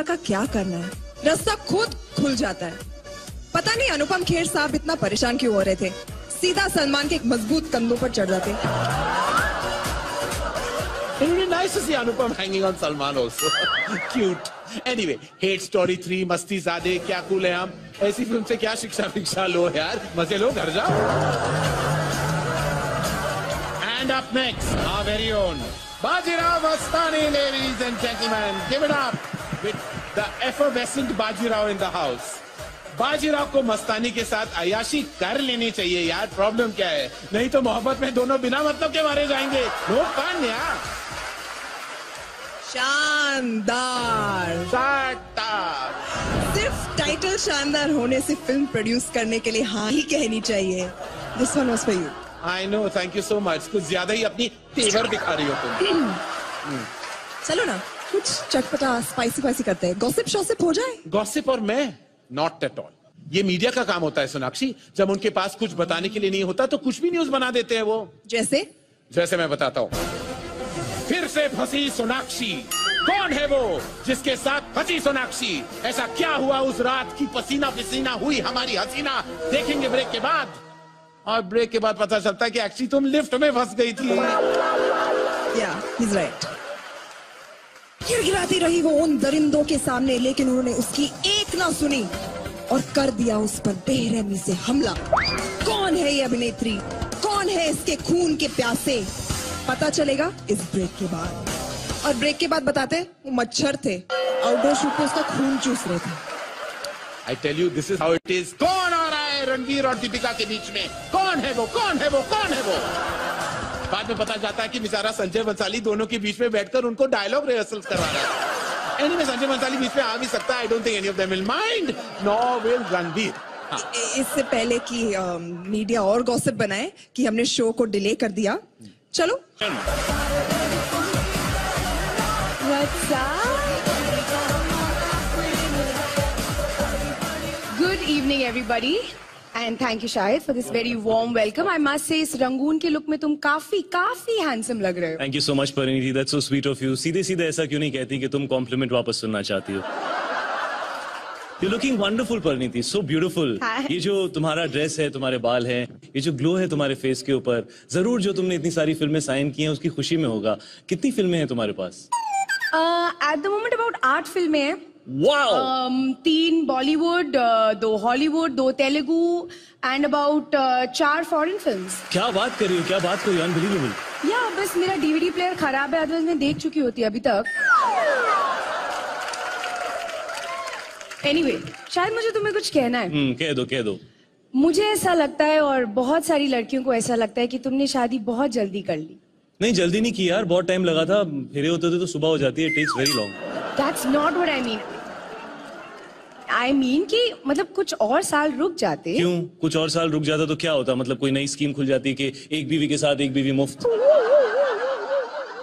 किरदार का क्या करना है, रास्ता खुद खुल जाता है। पता नहीं अनुपम खेर साहब इतना परेशान क्यों हो रहे थे, सीधा सलमान के एक मजबूत कंधों पर चढ़ जाते। It would be nice to see Anupam hanging on Salman also. Cute. Anyway, Hate Story 3, मस्ती ज़ादे, क्या कूल है हम, ऐसी फिल्म से क्या शिक्षा लो यार, मजे लो, घर जाओ। And up next, our very own Bajirao Mastani, ladies and gentlemen, give it up with the effervescent Bajirao in the house. Bajirao को मस्तानी के साथ अयाशी कर लेनी चाहिए यार, प्रॉब्लम क्या है, नहीं तो मोहब्बत में दोनों बिना मतलब के मारे जाएंगे। नो फन यार। शानदार, शानदार। सिर्फ टाइटल शानदार होने से फिल्म प्रोड्यूस करने के लिए हाँ ही कहनी चाहिए। This one was for you. I know, thank you so much. कुछ ज्यादा ही अपनी तेवर दिखा रही हो तुम। चलो ना कुछ चटपटा स्पाइसी करते हैं, गॉसिप शॉसिप हो जाए। गॉसिप और मैं नॉट एट ऑल। ये मीडिया का काम होता है सोनाक्षी, जब उनके पास कुछ बताने के लिए नहीं होता तो कुछ भी न्यूज बना देते हैं वो। जैसे मैं बताता हूँ। फिर से फंसी सोनाक्षी, कौन है वो जिसके साथ फंसी सोनाक्षी, ऐसा क्या हुआ उस रात की पसीना पसीना हुई हमारी हसीना, देखेंगे ब्रेक के बाद। और ब्रेक के बाद पता चलता है कि एक्चुअली तुम लिफ्ट में फंस गई थी। Yeah, he's right. गिड़गिड़ाती रही वो उन दरिंदों के सामने, लेकिन उन्होंने उसकी एक ना सुनी और कर दिया उस पर बेरहमी से हमला। कौन है ये अभिनेत्री, कौन है इसके खून के प्यासे, पता चलेगा इस ब्रेक के बाद। और ब्रेक के बाद बताते वो मच्छर थे, आउटडोर शूट पे उसका खून चूस रहे थे। I tell you, this is how it is. कौन आ रहा है रणवीर और दीपिका के बीच में, कौन है वो, कौन है वो, कौन है वो। बाद में पता जाता है कि बेचारा संजय बंसाली दोनों के बीच में बैठकर उनको डायलॉग रिहर्सल्स करवा रहा है। एनीवे संजय बंसाली बीच में आ भी सकता है, I don't think any of them will mind, nor will Ranveer. इससे पहले कि मीडिया और गॉसिप बनाए कि हमने शो को डिले कर दिया, चलो। What's up? Good evening, everybody. And thank you, Shahid, for this very warm welcome. I must say, इस रंगून के लुक में तुम काफी handsome लग रहे हो। Thank you so much, Pariniti. That's so sweet of you. सीधे ऐसा क्यों नहीं कहती कि तुम compliment वापस सुनना चाहती हो? You're looking wonderful, Pariniti. So beautiful. ये जो तुम्हारा ड्रेस है, तुम्हारे बाल हैं, ये जो ग्लो है तुम्हारे फेस के ऊपर, जरूर जो तुमने इतनी सारी फिल्में साइन की हैं उसकी खुशी में होगा। कितनी फिल्में हैं तुम्हारे पास? At the moment about 8 फिल्में हैं। Wow! 3 Bollywood, 2 Hollywood, 2 Telugu and about 4 foreign films. क्या बात कर रही हो, क्या बात कर रही हो, अनबिलीवेबल। या बस मेरा डीवीडी प्लेयर खराब है, अदरवाइज मैं देख चुकी होती अभी तक। Anyway, शायद मुझे तुम्हें कुछ कहना है। कह दो। मुझे ऐसा लगता है और बहुत सारी लड़कियों को ऐसा लगता है कि तुमने शादी बहुत जल्दी कर ली। नहीं, जल्दी नहीं की यार, बहुत टाइम लगा था, फेरे होते थे तो सुबह हो जाती है, it takes very long. That's not what I mean. I mean कि मतलब कुछ और साल रुक जाते। क्यों? कुछ और साल रुक जाता तो क्या होता? मतलब कोई नई स्कीम खुल जाती कि एक बीवी के साथ एक बीवी मुफ्त।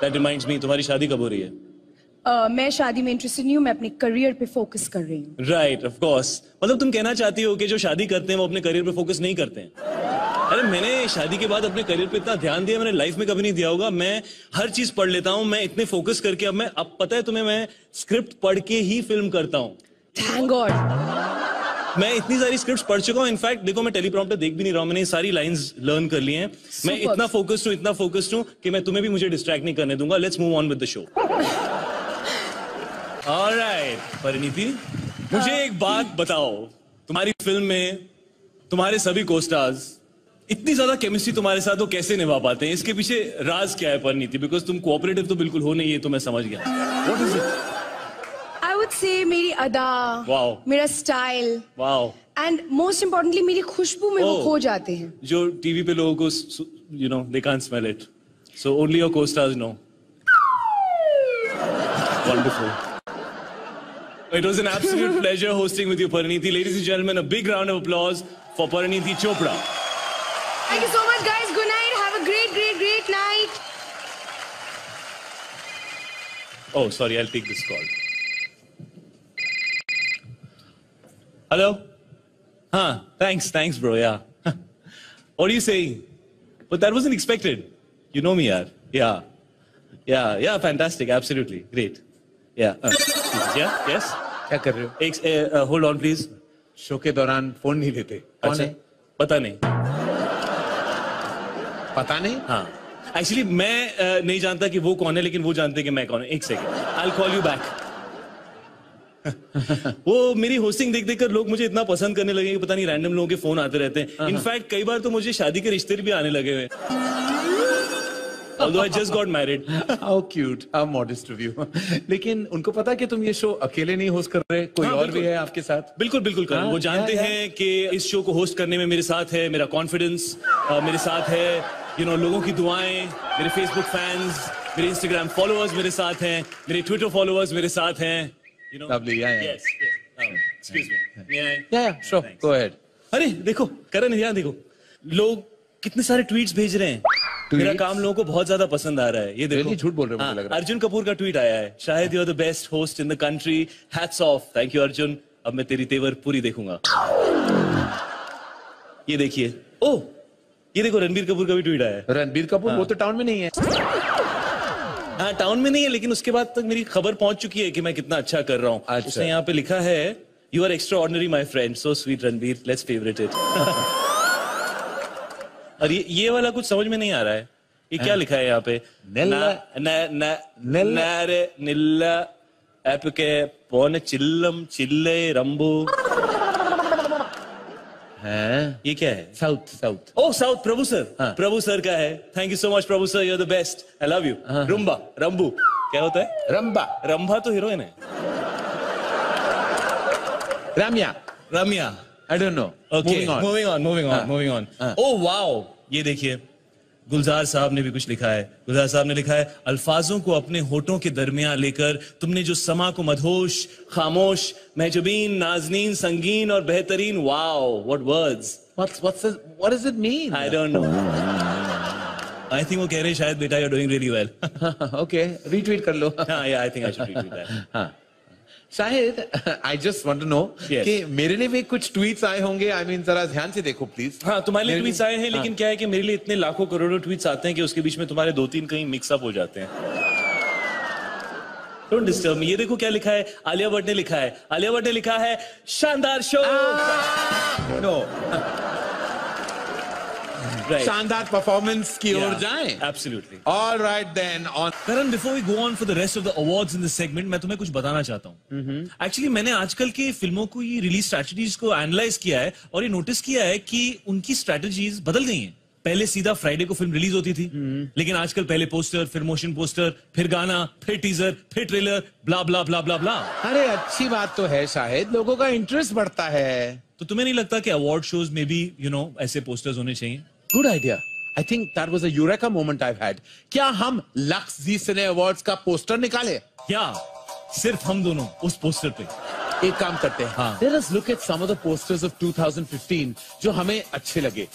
That reminds me, तुम्हारी शादी कब हो रही है? मैं शादी में इंटरेस्टेड नहीं हूँ, मैं अपने करियर पे फोकस कर रही हूँ। Right, of course. मतलब तुम कहना चाहती हो कि जो शादी करते हैं वो अपने करियर पे फोकस नहीं करते हैं? अरे मैंने शादी के बाद अपने करियर पे इतना ध्यान दिया, मैंने लाइफ में कभी नहीं दिया होगा। मैं हर चीज पढ़ लेता हूँ, मैं इतने फोकस करके अब पता है तुम्हें, मैं स्क्रिप्ट पढ़ के ही फिल्म करता हूँ। Thank God. मैं इतनी सारी स्क्रिप्ट्स पढ़ चुका हूँ, इनफैक्ट देखो मैं टेलीप्रॉम्प्टर देख भी नहीं रहा हूँ, मैंने सारी लाइंस लर्न कर ली हैं। मैं इतना फोकस्ड हूँ कि मैं तुम्हें भी मुझे डिस्ट्रैक्ट नहीं करने दूंगा। Let's move on with the show. Alright Parineeti, मुझे एक बात बताओ, तुम्हारी फिल्म में तुम्हारे सभी को-स्टार्स इतनी ज्यादा केमिस्ट्री तुम्हारे साथ वो कैसे निभा पाते हैं? इसके पीछे राज क्या है परिणीति? बिकॉज तुम कोऑपरेटिव तो बिल्कुल हो नहीं, ये तो मैं समझ गया। What is it? I would say मेरी अदा, wow. मेरा style, wow. and most importantly मेरी खुशबू में वो खो जाते हैं। जो टीवी पे लोगों को, you know, they can't smell it, so only your co-stars know. Wonderful. It was an absolute pleasure hosting with you, Pariniti. Ladies and gentlemen, a big round of applause for Pariniti Chopra. Thank you so much, guys. Good night. Have a great night. Oh, sorry, I'll take this call. Hello? Thanks, bro, yeah. What are you saying? But that wasn't expected. You know me, yaar. Yeah, fantastic, absolutely, great. Yeah, yes? क्या कर रहे हो? एक hold on please. Show के दौरान phone नहीं लेते? कौन अच्छा, है? पता नहीं। पता नहीं? हाँ, एक्चुअली मैं नहीं जानता कि वो कौन है, लेकिन वो जानते हैं कि मैं कौन हूँ। एक second, I will call you back. वो मेरी होस्टिंग देख देख कर लोग मुझे इतना पसंद करने लगे कि पता नहीं रैंडम लोगों के फोन आते रहते हैं। इनफैक्ट कई बार तो मुझे शादी के रिश्ते भी आने लगे हुए। Although I just got married. How cute, how modest of you. लेकिन उनको पता कि तुम ये शो अकेले नहीं होस्ट कर रहे, कोई और भी है आपके साथ? बिल्कुल बिल्कुल करण, वो जानते हैं कि इस शो को होस्ट करने में मेरे साथ है मेरा कॉन्फिडेंस, मेरे साथ है लोगों की दुआएं, मेरे फेसबुक फैंस, मेरे इंस्टाग्राम फॉलोअर्स मेरे साथ हैं, मेरे ट्विटर फॉलोअर्स मेरे साथ हैं। Lovely, yeah. Yes. Excuse me. May I? Yeah, sure. Thanks. Go ahead. अरे देखो करण, यहाँ देखो, लोग कितने सारे ट्वीट्स भेज रहे हैं। मेरा काम लोगों को बहुत ज्यादा पसंद आ रहा है। ये देखो, Really? झूठ बोल रहे हो मुझे लग रहा है। अर्जुन कपूर का ट्वीट आया है, शायद you are the best host in the country, hats off. Thank you Arjun, अब मैं तेरी तेवर पूरी देखूंगा। ये देखिए, ओह ये देखो रणबीर कपूर का भी ट्वीट आया है। रणबीर कपूर वो तो टाउन में नहीं है। हाँ टाउन में नहीं है, लेकिन उसके बाद तक मेरी खबर पहुंच चुकी है कि मैं कितना अच्छा कर रहा हूँ। अच्छा। उसने यहाँ पे लिखा है, you are extraordinary my friend, so sweet Ranbir, let's favourite it. और ये वाला कुछ समझ में नहीं आ रहा है, ये क्या लिखा है यहाँ पे? निल्ला एपके पौन चिल्लम चिल्ले रंबू। ये क्या है? South. Oh south, Prabhu sir. Prabhu sir का है। Thank you so much Prabhu sir, you are the best, I love you. रुम्बा रंबू क्या होता है? रंभा तो हीरोइन है। रम्या I don't know. Okay, Moving on. moving on. Oh wow, ये देखिए गुलजार साहब ने भी कुछ लिखा है। गुलजार साहब ने लिखा है, अल्फाजों को अपने होठों के दरमियान लेकर तुमने जो समा को मदहोश, खामोश, महजुबीन, नाजनीन, संगीन और बेहतरीन। Wow, what words? What does it mean? I don't know. I think वो कह रहे हैं शायद बेटा you're doing really well. Okay, retweet कर लो। हाँ, yeah, I think I should retweet that. हाँ। शायद I just want to know Yes. कि मेरे लिए भी कुछ ट्वीट्स आए होंगे। I mean जरा ध्यान से देखो प्लीज। हाँ तुम्हारे लिए ट्वीट्स आए हैं, लेकिन क्या है कि मेरे लिए इतने लाखों करोड़ों ट्वीट्स आते हैं कि उसके बीच में तुम्हारे 2-3 कहीं मिक्सअप हो जाते हैं। Don't disturb me. ये देखो क्या लिखा है, आलिया भट्ट ने लिखा है। आलिया भट्ट ने लिखा है, शानदार शो। No Right. शानदार परफॉर्मेंस की ओर जाएं। Absolutely. All right then. On Karan, before we go on for the rest of the awards in this segment, मैं तुम्हें कुछ बताना चाहता हूँ। Actually, मैंने आजकल के फिल्मों को ये रिलीज स्ट्रैटेजीज को एनालाइज किया है और ये नोटिस किया है कि उनकी स्ट्रैटेजीज बदल गई हैं। पहले सीधा फ्राइडे को फिल्म रिलीज होती थी, लेकिन आजकल पहले पोस्टर, फिर मोशन पोस्टर, फिर गाना, फिर टीजर, फिर ट्रेलर, ब्ला ब्ला ब्ला ब्ला ब्ला। अरे अच्छी बात तो है, शायद लोगों का इंटरेस्ट बढ़ता है। तो तुम्हें नहीं लगता कि अवार्ड शोज में भी ऐसे पोस्टर्स होने चाहिए? Good idea. I think that was a eureka moment I've had. क्या हम लक्स जी सिने अवार्ड्स का पोस्टर निकाले? क्या सिर्फ हम दोनों उस पोस्टर पे? एक काम करते हैं। हाँ। Let us look at some of the posters of 2015 जो हमें अच्छे लगे।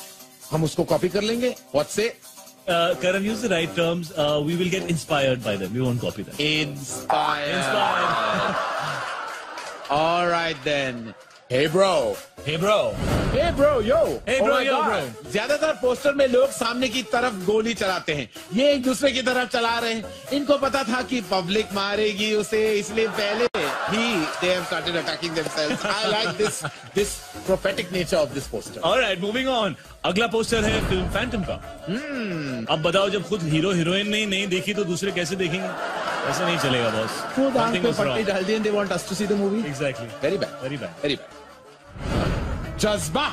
हम उसको कॉपी कर लेंगे। What say? Karan, use the right terms. We will get inspired by them. We won't copy them. Inspired. All right then. Hey bro. Hey bro. Hey bro, yo. Hey bro, Oh my yo, God. bro. ज्यादातर poster में लोग सामने की तरफ गोली चलाते हैं, ये एक दूसरे की तरफ चला रहे हैं। इनको पता था कि पब्लिक मारेगी उसे, इसलिए पहले ही they have started attacking themselves. I like this prophetic nature of this poster. All right, moving on. अगला पोस्टर है फिल्म फैंटम का। अब बताओ, जब खुद हीरो हीरोइन ने नहीं देखी तो दूसरे कैसे देखेंगे? ऐसा नहीं चलेगा बॉस। खुद आंख पे पट्टी डाल दी and they want us to see the movie. Exactly. Very bad. Very bad. Very bad. जज्बा,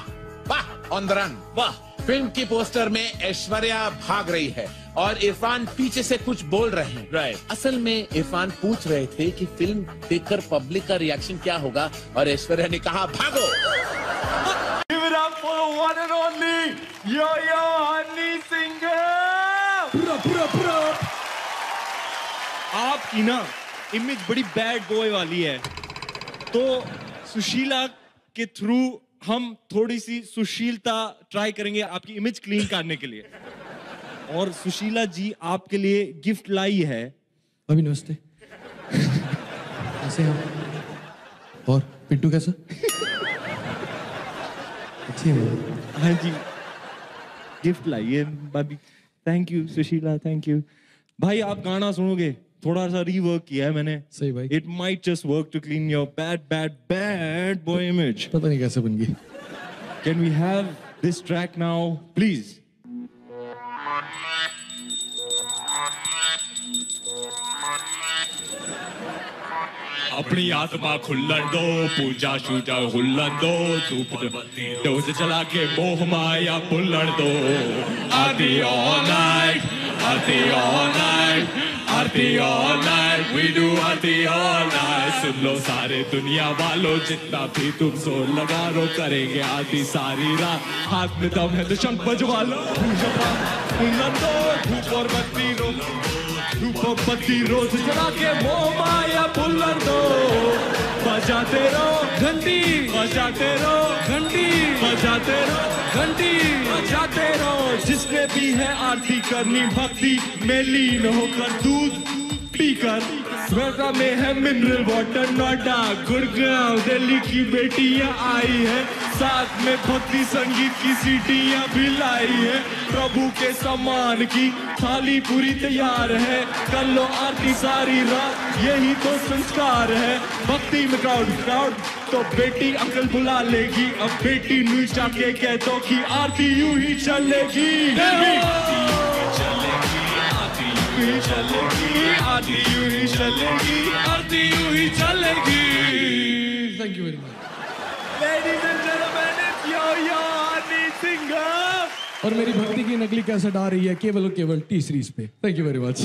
वाह, on the run. वाह। फिल्म की पोस्टर में ऐश्वर्या भाग रही है और इरफान पीछे से कुछ बोल रहे हैं। Right. असल में इरफान पूछ रहे थे कि फिल्म देखकर पब्लिक का रिएक्शन क्या होगा और ऐश्वर्या ने कहा भागो। Give it up for the one and only Yo-Yo Honey Singer. पूरा आपकी ना इमेज बड़ी बैड बॉय वाली है, तो सुशीला के थ्रू हम थोड़ी सी सुशीलता ट्राई करेंगे आपकी इमेज क्लीन करने के लिए। और सुशीला जी आपके लिए गिफ्ट लाई है। अभी नमस्ते। कैसे हैं? और पिंटू कैसा? अच्छी है। हाँ जी, गिफ्ट लाई है भाभी। Thank you Sushila, thank you. भाई आप गाना सुनोगे थोड़ा सा रीवर्क किया है मैंने. सही भाई. It might just work to clean your bad boy image. पता नहीं कैसे बन गई. Can we have this track now, please? अपनी आत्मा खुल्लन दो, पूजा शूजा हुल्लन दो, धूप डोज चला के मोह माया पुल्लन दो. आरती all night, Aarti all night, Aarti all night, we do Aarti all night. सुन लो सारे दुनिया वालों, जितना भी तुम जोर लगा लो, करेंगे आरती सारी रात. हाथ में दम है तो शंख बजवा लो. हुल्लन दो, धूप और बत्ती रो, धूप और बत्ती रोज चला के मोह माया पुल्लन दो. बजाते रहो घंटी, बजाते रहो घंटी, बजाते रहो घंटी, बजाते रहो. जिसने भी है आरती करनी भक्ति में लीन होकर, दूध पीकर. स्वर्गा में है मिनरल वाटर, नोएडा गुड़गांव दिल्ली की बेटियां आई है, साथ में भक्ति संगीत की सीटियां भी लाई है. प्रभु के सम्मान की थाली पूरी तैयार है, कर लो आरती सारी रात, यही तो संस्कार है. भक्ति में क्राउड तो बेटी अकल बुला लेगी. अब बेटी न्यू जाके कह दो कि आरती यूं ही चलेगी. चलेगी आरती यूं ही चलेगी, आरती यूं ही चलेगी. Thank you very much. Ladies and gentlemen, it's yo Honey Singer. और मेरी भक्ति की नकली कैसेट आ रही है केवल और केवल टी सीरीज पे. Thank you very much.